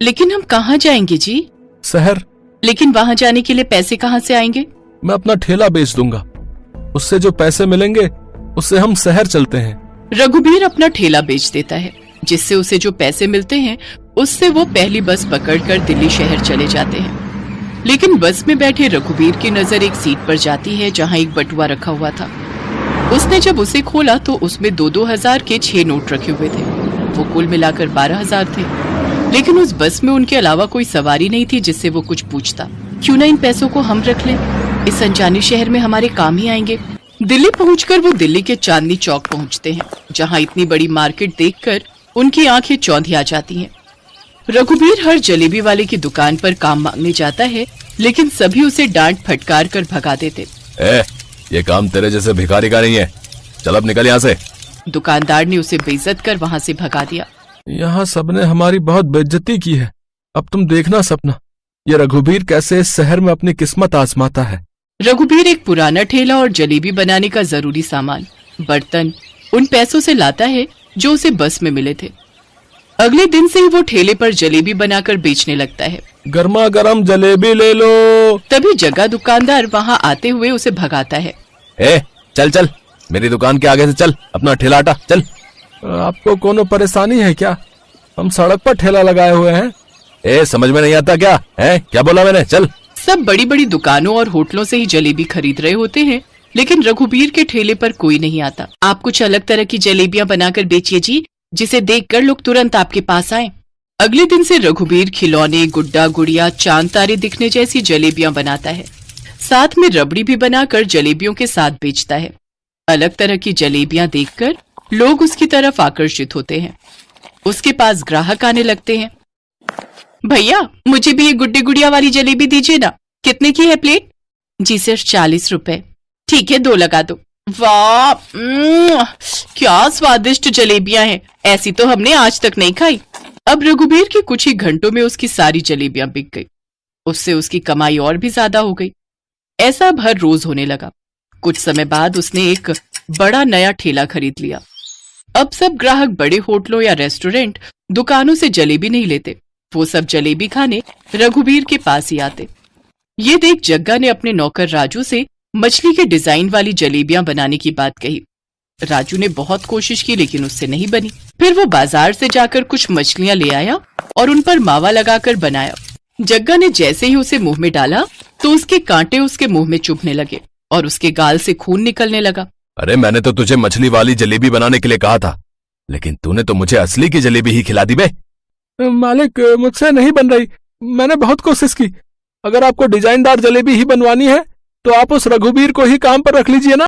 लेकिन हम कहाँ जाएंगे जी? शहर। लेकिन वहाँ जाने के लिए पैसे कहाँ से आएंगे? मैं अपना ठेला बेच दूंगा, उससे जो पैसे मिलेंगे उससे हम शहर चलते हैं। रघुबीर अपना ठेला बेच देता है, जिससे उसे जो पैसे मिलते हैं उससे वो पहली बस पकड़कर दिल्ली शहर चले जाते हैं। लेकिन बस में बैठे रघुबीर की नजर एक सीट पर जाती है जहाँ एक बटुआ रखा हुआ था। उसने जब उसे खोला तो उसमें 2-2 हजार के 6 नोट रखे हुए थे। वो कुल मिलाकर 12,000 थे। लेकिन उस बस में उनके अलावा कोई सवारी नहीं थी जिससे वो कुछ पूछता। क्यों ना इन पैसों को हम रख लें, इस अनजाने शहर में हमारे काम ही आएंगे। दिल्ली पहुंचकर वो दिल्ली के चांदनी चौक पहुंचते हैं, जहां इतनी बड़ी मार्केट देखकर उनकी आंखें चौंधिया जाती हैं। रघुबीर हर जलेबी वाले की दुकान पर काम मांगने जाता है, लेकिन सभी उसे डांट फटकार कर भगा देते। ये काम तेरे जैसे भिखारी का नहीं है, चल अब निकल यहाँ से। दुकानदार ने उसे बेइज्जत कर वहाँ से भगा दिया। यहाँ सबने हमारी बहुत बेइज्जती की है, अब तुम देखना सपना, ये रघुबीर कैसे इस शहर में अपनी किस्मत आजमाता है। रघुबीर एक पुराना ठेला और जलेबी बनाने का जरूरी सामान, बर्तन उन पैसों से लाता है जो उसे बस में मिले थे। अगले दिन से ही वो ठेले पर जलेबी बनाकर बेचने लगता है। गर्मा गर्म जलेबी ले लो। तभी जग्गा दुकानदार वहाँ आते हुए उसे भगाता है। चल चल, मेरी दुकान के आगे से चल, अपना ठेला हटा चल। आपको कोनो परेशानी है क्या? हम सड़क पर ठेला लगाए हुए हैं। समझ में नहीं आता क्या है? क्या बोला मैंने? चल। सब बड़ी बड़ी दुकानों और होटलों से ही जलेबी खरीद रहे होते हैं, लेकिन रघुबीर के ठेले पर कोई नहीं आता। आप कुछ अलग तरह की जलेबियां बनाकर बेचिए जी, जिसे देखकर लोग तुरंत आपके पास आए। अगले दिन से रघुबीर खिलौने, गुड्डा गुड़िया, चांद तारे दिखने जैसी जलेबियां बनाता है। साथ में रबड़ी भी बनाकर जलेबियों के साथ बेचता है। अलग तरह की जलेबियां देखकर लोग उसकी तरफ आकर्षित होते हैं। उसके पास ग्राहक आने लगते हैं। भैया, मुझे भी ये गुड्डे गुड़िया वाली जलेबी दीजिए ना। कितने की है प्लेट? जी सिर्फ 40 रुपए। ठीक है, 2 लगा दो। वाह, क्या स्वादिष्ट जलेबियां हैं, ऐसी तो हमने आज तक नहीं खाई। अब रघुबीर के कुछ ही घंटों में उसकी सारी जलेबियां बिक गई। उससे उसकी कमाई और भी ज्यादा हो गई। ऐसा अब हर रोज होने लगा। कुछ समय बाद उसने एक बड़ा नया ठेला खरीद लिया। अब सब ग्राहक बड़े होटलों या रेस्टोरेंट, दुकानों से जलेबी नहीं लेते, वो सब जलेबी खाने रघुबीर के पास ही आते। ये देख जग्गा ने अपने नौकर राजू से मछली के डिजाइन वाली जलेबियां बनाने की बात कही। राजू ने बहुत कोशिश की, लेकिन उससे नहीं बनी। फिर वो बाजार से जाकर कुछ मछलियां ले आया और उन पर मावा लगाकर बनाया। जग्गा ने जैसे ही उसे मुंह में डाला तो उसके कांटे उसके मुंह में चुभने लगे और उसके गाल से खून निकलने लगा। अरे मैंने तो तुझे मछली वाली जलेबी बनाने के लिए कहा था, लेकिन तूने तो मुझे असली की जलेबी ही खिला दी बे। मालिक, मुझसे नहीं बन रही, मैंने बहुत कोशिश की। अगर आपको डिजाइनदार जलेबी ही बनवानी है तो आप उस रघुबीर को ही काम पर रख लीजिए ना।